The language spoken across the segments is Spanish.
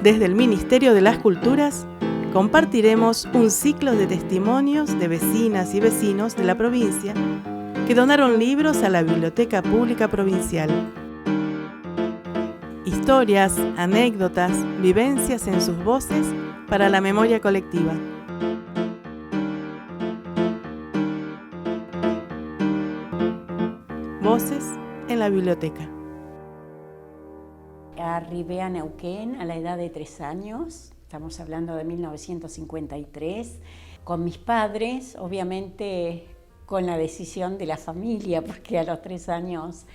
Desde el Ministerio de las Culturas compartiremos un ciclo de testimonios de vecinas y vecinos de la provincia que donaron libros a la Biblioteca Pública Provincial. Historias, anécdotas, vivencias en sus voces para la memoria colectiva. Voces en la biblioteca. Arribé a Neuquén a la edad de 3 años, estamos hablando de 1953, con mis padres, obviamente con la decisión de la familia, porque a los 3 años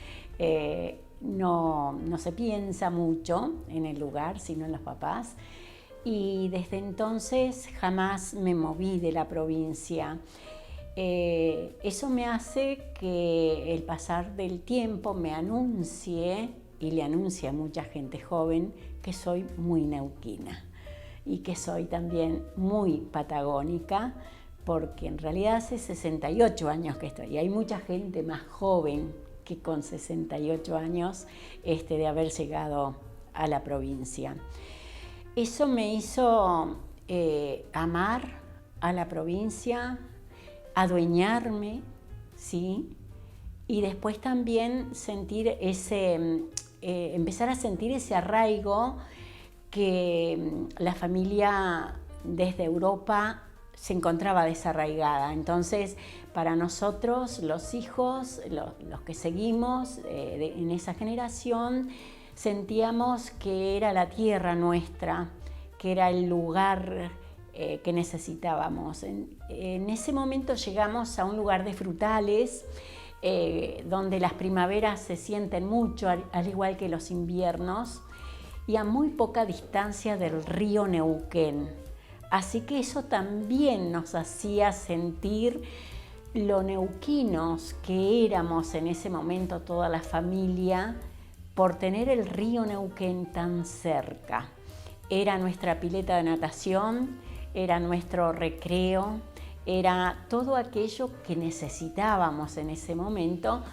no se piensa mucho en el lugar, sino en los papás. Y desde entonces jamás me moví de la provincia. Eso me hace que el pasar del tiempo me anuncie, y le anuncia a mucha gente joven, que soy muy neuquina y que soy también muy patagónica, porque en realidad hace 68 años que estoy. Y hay mucha gente más joven que con 68 años de haber llegado a la provincia. Eso me hizo amar a la provincia, adueñarme, ¿sí? Y después también sentir empezar a sentir ese arraigo que la familia desde Europa se encontraba desarraigada. Entonces, para nosotros, los hijos, los que seguimos en esa generación, sentíamos que era la tierra nuestra, que era el lugar que necesitábamos. En ese momento llegamos a un lugar de frutales, donde las primaveras se sienten mucho, al igual que los inviernos, y a muy poca distancia del río Neuquén. Así que eso también nos hacía sentir lo neuquinos que éramos en ese momento toda la familia, por tener el río Neuquén tan cerca. Era nuestra pileta de natación, era nuestro recreo, era todo aquello que necesitábamos en ese momento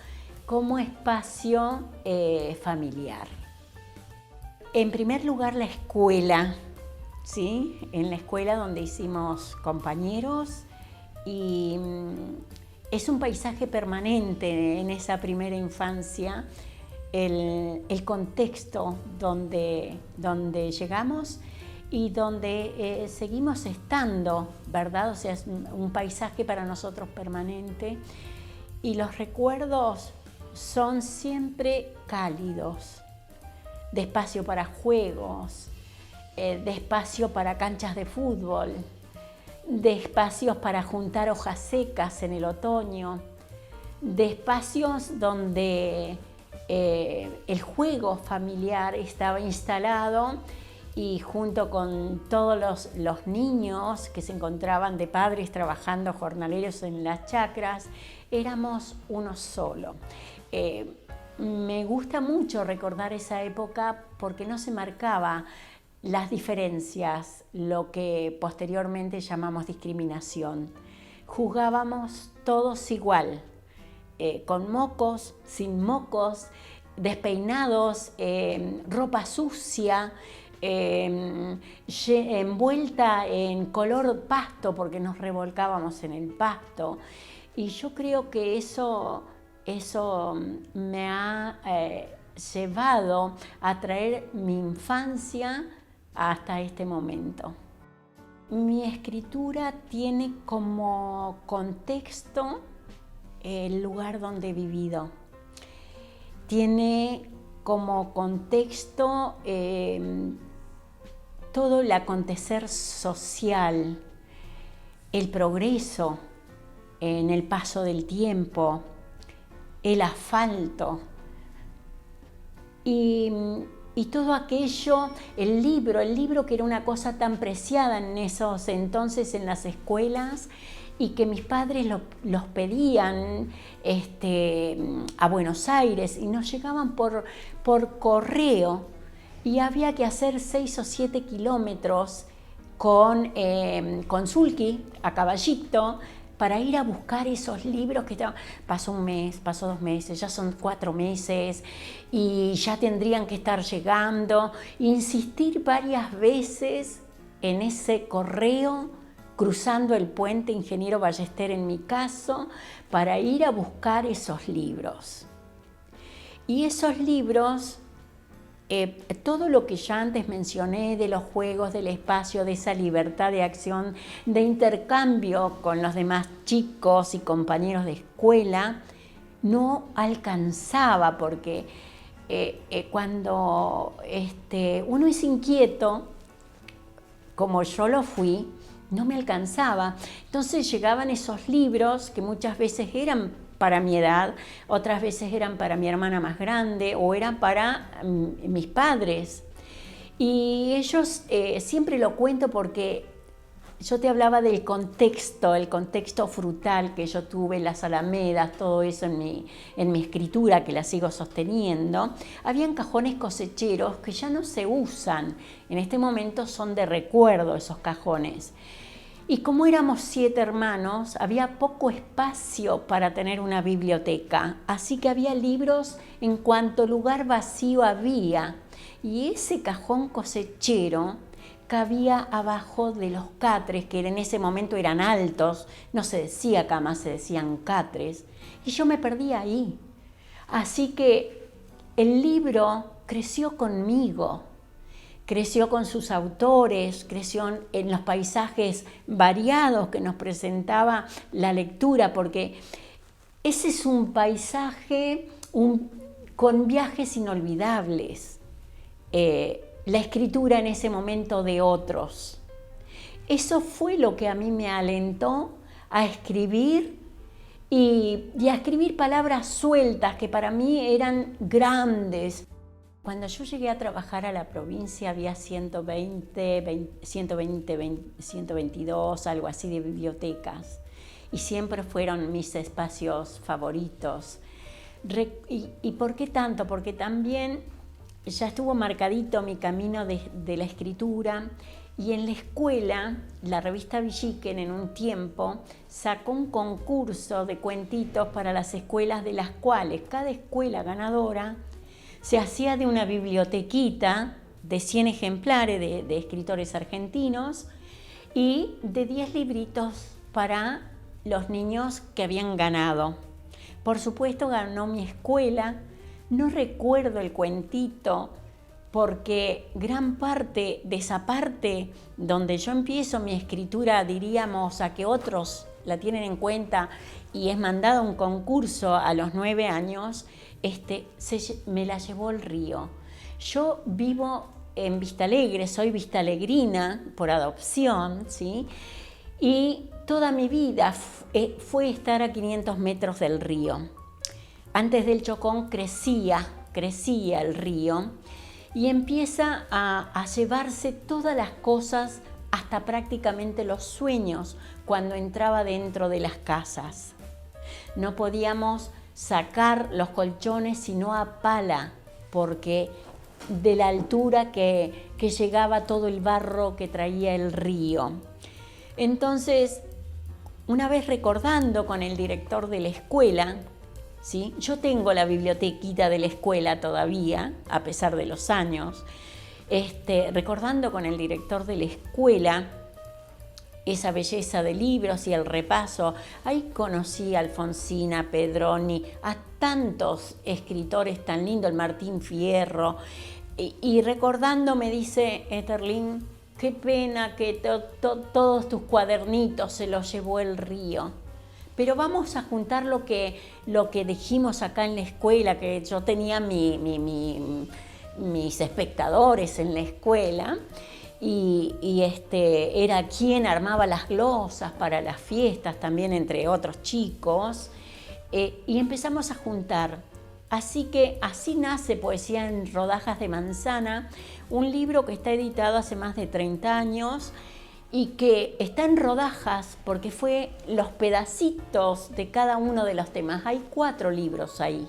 como espacio familiar. En primer lugar, la escuela, ¿sí? En la escuela donde hicimos compañeros, y es un paisaje permanente en esa primera infancia, el contexto donde llegamos y donde seguimos estando, ¿verdad? O sea, es un paisaje para nosotros permanente, y los recuerdos son siempre cálidos, de espacio para juegos, de espacio para canchas de fútbol, de espacios para juntar hojas secas en el otoño, de espacios donde el juego familiar estaba instalado, y junto con todos los niños que se encontraban de padres trabajando jornaleros en las chacras, éramos uno solo. Me gusta mucho recordar esa época porque no se marcaba las diferencias, lo que posteriormente llamamos discriminación. Jugábamos todos igual, con mocos, sin mocos, despeinados, ropa sucia, envuelta en color pasto porque nos revolcábamos en el pasto. Y yo creo que eso me ha llevado a traer mi infancia hasta este momento. Mi escritura tiene como contexto el lugar donde he vivido. Tiene como contexto todo el acontecer social, el progreso en el paso del tiempo, el asfalto y todo aquello, el libro que era una cosa tan preciada en esos entonces en las escuelas, y que mis padres los pedían a Buenos Aires y nos llegaban por correo, y había que hacer 6 o 7 kilómetros con sulky, a caballito, para ir a buscar esos libros que estaban. Pasó un mes, pasó 2 meses, ya son 4 meses y ya tendrían que estar llegando. Insistir varias veces en ese correo, cruzando el puente Ingeniero Ballester en mi caso, para ir a buscar esos libros. Y esos libros, todo lo que ya antes mencioné de los juegos, del espacio, de esa libertad de acción, de intercambio con los demás chicos y compañeros de escuela, no alcanzaba porque cuando uno es inquieto, como yo lo fui, no me alcanzaba. Entonces llegaban esos libros que muchas veces eran para mi edad, otras veces eran para mi hermana más grande o eran para mis padres. Y ellos, siempre lo cuento porque yo te hablaba del contexto, el contexto frutal que yo tuve, las alamedas, todo eso en mi escritura, que la sigo sosteniendo. Habían cajones cosecheros que ya no se usan. En este momento son de recuerdo esos cajones. Y como éramos 7 hermanos, había poco espacio para tener una biblioteca, así que había libros en cuanto lugar vacío había. Y ese cajón cosechero cabía abajo de los catres, que en ese momento eran altos, no se decía camas, se decían catres, y yo me perdí ahí. Así que el libro creció conmigo. Creció con sus autores, creció en los paisajes variados que nos presentaba la lectura, porque ese es un paisaje con viajes inolvidables. La escritura en ese momento de otros. Eso fue lo que a mí me alentó a escribir y a escribir palabras sueltas que para mí eran grandes. Cuando yo llegué a trabajar a la provincia había 122, algo así de bibliotecas, y siempre fueron mis espacios favoritos. ¿Y por qué tanto? Porque también ya estuvo marcadito mi camino de la escritura, y en la escuela, la revista Villiquen en un tiempo sacó un concurso de cuentitos para las escuelas, de las cuales cada escuela ganadora se hacía de una bibliotequita de 100 ejemplares de escritores argentinos y de 10 libritos para los niños que habían ganado. Por supuesto ganó mi escuela. No recuerdo el cuentito porque gran parte de esa parte donde yo empiezo mi escritura, diríamos, a que otros la tienen en cuenta y es mandado a un concurso a los 9 años, me la llevó el río. Yo vivo en Vistalegre, soy vistalegrina por adopción, ¿sí? Y toda mi vida fue estar a 500 metros del río. Antes del Chocón crecía el río y empieza a llevarse todas las cosas, hasta prácticamente los sueños, cuando entraba dentro de las casas. No podíamos sacar los colchones sino a pala, porque de la altura que llegaba todo el barro que traía el río. Entonces, una vez recordando con el director de la escuela, ¿sí? Yo tengo la bibliotequita de la escuela todavía, a pesar de los años, recordando con el director de la escuela esa belleza de libros y el repaso, ahí conocí a Alfonsina, Pedroni, a tantos escritores tan lindos, el Martín Fierro, y recordando me dice Eterlín, qué pena que todos tus cuadernitos se los llevó el río. Pero vamos a juntar lo que dijimos acá en la escuela, que yo tenía mis espectadores en la escuela, y era quien armaba las glosas para las fiestas, también entre otros chicos, y empezamos a juntar. Así que así nace Poesía en Rodajas de Manzana, un libro que está editado hace más de 30 años, y que está en rodajas porque fue los pedacitos de cada uno de los temas. Hay 4 libros ahí,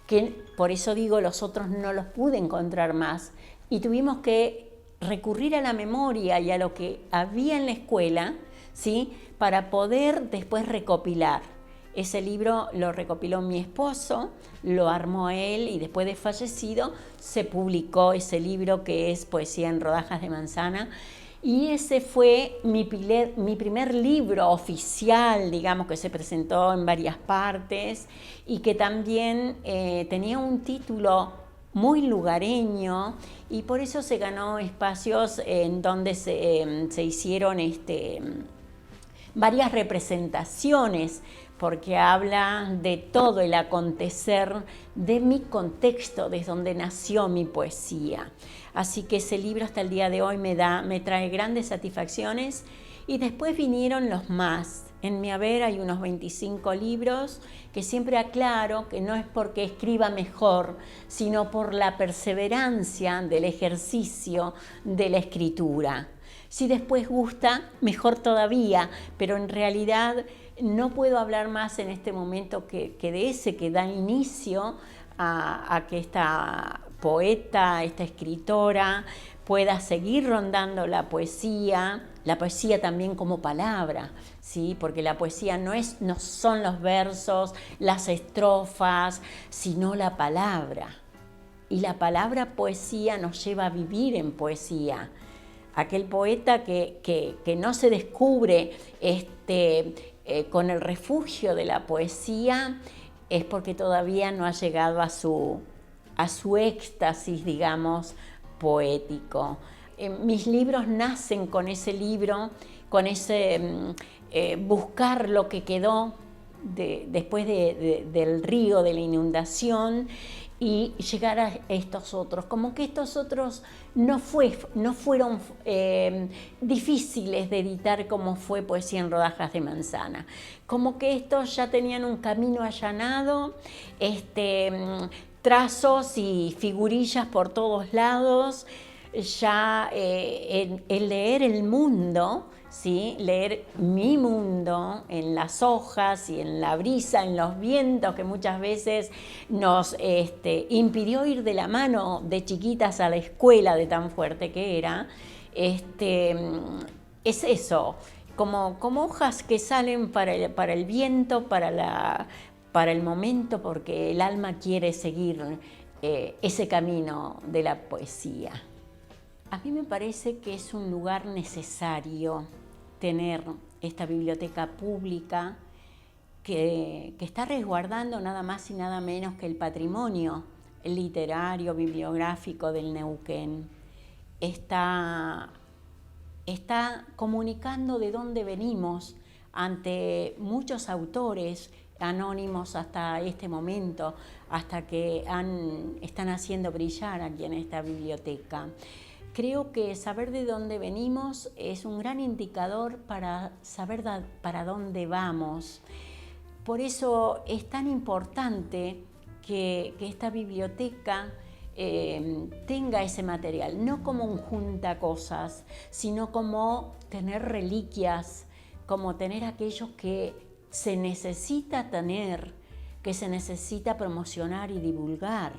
que por eso digo, los otros no los pude encontrar más. Y tuvimos que recurrir a la memoria y a lo que había en la escuela, ¿sí? Para poder después recopilar. Ese libro lo recopiló mi esposo, lo armó él y después de fallecido se publicó ese libro que es Poesía en rodajas de manzana. Y ese fue mi primer libro oficial, digamos, que se presentó en varias partes y que también tenía un título muy lugareño y por eso se ganó espacios en donde se hicieron varias representaciones, porque habla de todo el acontecer de mi contexto, desde donde nació mi poesía. Así que ese libro hasta el día de hoy me trae grandes satisfacciones. Y después vinieron los más. En mi haber hay unos 25 libros que siempre aclaro que no es porque escriba mejor, sino por la perseverancia del ejercicio de la escritura. Si después gusta, mejor todavía, pero en realidad no puedo hablar más en este momento que de ese que da inicio a que esta poeta, esta escritora pueda seguir rondando la poesía también como palabra, ¿sí? Porque la poesía no son los versos, las estrofas, sino la palabra. Y la palabra poesía nos lleva a vivir en poesía. Aquel poeta que no se descubre con el refugio de la poesía es porque todavía no ha llegado a su éxtasis, digamos, poético. Mis libros nacen con ese libro, con ese buscar lo que quedó después del río, de la inundación, y llegar a estos otros, como que estos otros no fueron difíciles de editar como fue Poesía en rodajas de manzana, como que estos ya tenían un camino allanado, trazos y figurillas por todos lados, ya el leer el mundo, ¿sí? Leer mi mundo en las hojas y en la brisa, en los vientos que muchas veces nos impidió ir de la mano de chiquitas a la escuela de tan fuerte que era, es eso, como hojas que salen para el viento, para el momento, porque el alma quiere seguir ese camino de la poesía. A mí me parece que es un lugar necesario tener esta biblioteca pública que está resguardando nada más y nada menos que el patrimonio literario, bibliográfico del Neuquén. Está comunicando de dónde venimos ante muchos autores anónimos hasta este momento, hasta que están haciendo brillar aquí en esta biblioteca. Creo que saber de dónde venimos es un gran indicador para saber para dónde vamos. Por eso es tan importante que esta biblioteca tenga ese material, no como un junta-cosas, sino como tener reliquias, como tener aquellos que se necesita tener, que se necesita promocionar y divulgar,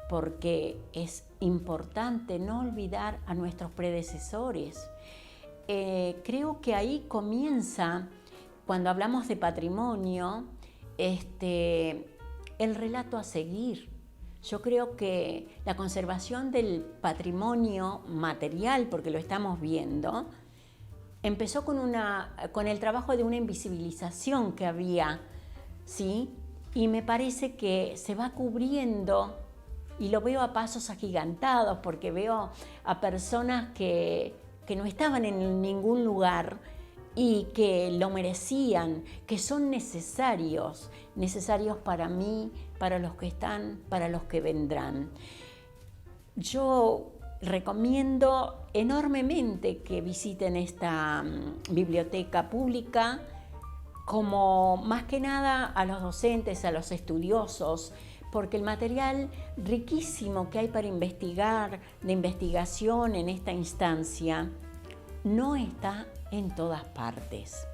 porque es importante no olvidar a nuestros predecesores. Creo que ahí comienza, cuando hablamos de patrimonio, el relato a seguir. Yo creo que la conservación del patrimonio material, porque lo estamos viendo, empezó con el trabajo de una invisibilización que había, ¿sí? Y me parece que se va cubriendo, y lo veo a pasos agigantados, porque veo a personas que no estaban en ningún lugar y que lo merecían, que son necesarios para mí, para los que están, para los que vendrán. Yo recomiendo enormemente que visiten esta biblioteca pública, como más que nada a los docentes, a los estudiosos, porque el material riquísimo que hay para investigar, de investigación en esta instancia, no está en todas partes.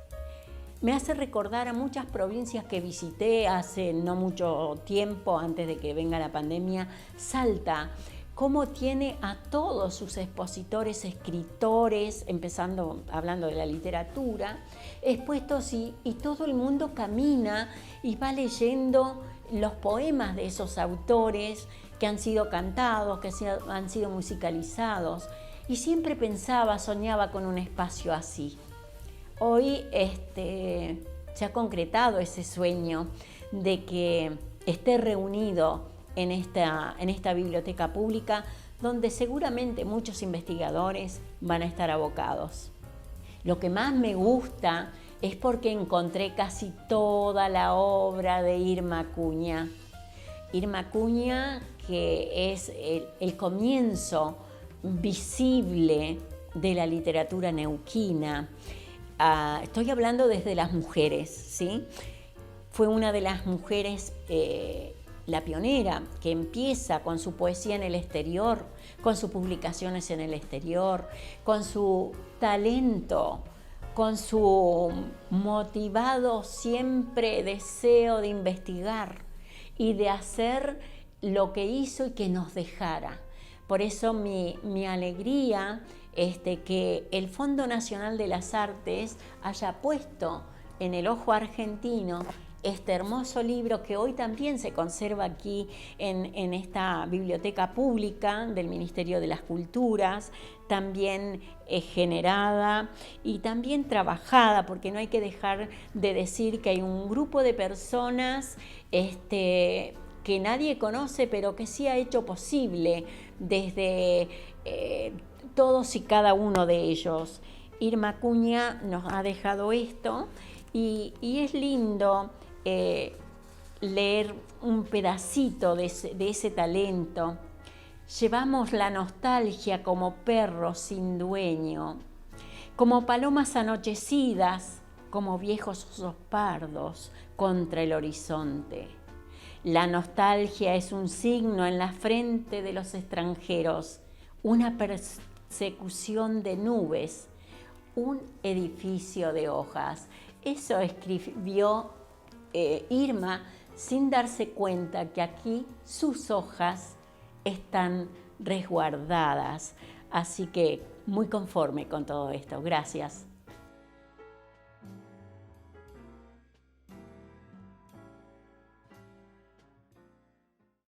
Me hace recordar a muchas provincias que visité hace no mucho tiempo, antes de que venga la pandemia. Salta, cómo tiene a todos sus expositores, escritores, empezando hablando de la literatura, expuestos y todo el mundo camina y va leyendo los poemas de esos autores que han sido cantados, que han sido musicalizados. Y siempre pensaba, soñaba con un espacio así. Hoy se ha concretado ese sueño de que esté reunido en esta biblioteca pública, donde seguramente muchos investigadores van a estar abocados. Lo que más me gusta es porque encontré casi toda la obra de Irma Acuña. Irma Acuña, que es el comienzo visible de la literatura neuquina. Estoy hablando desde las mujeres, ¿sí? Fue una de las mujeres la pionera, que empieza con su poesía en el exterior, con sus publicaciones en el exterior, con su talento, con su motivado siempre deseo de investigar y de hacer lo que hizo y que nos dejara. Por eso mi alegría que el Fondo Nacional de las Artes haya puesto en el ojo argentino este hermoso libro que hoy también se conserva aquí en esta biblioteca pública del Ministerio de las Culturas, también generada y también trabajada, porque no hay que dejar de decir que hay un grupo de personas que nadie conoce, pero que sí ha hecho posible desde todos y cada uno de ellos. Irma Acuña nos ha dejado esto y es lindo leer un pedacito de ese talento. Llevamos la nostalgia como perros sin dueño, como palomas anochecidas, como viejos osos pardos contra el horizonte. La nostalgia es un signo en la frente de los extranjeros, una persecución de nubes, un edificio de hojas. Eso escribió Irma sin darse cuenta que aquí sus hojas están resguardadas. Así que muy conforme con todo esto. Gracias.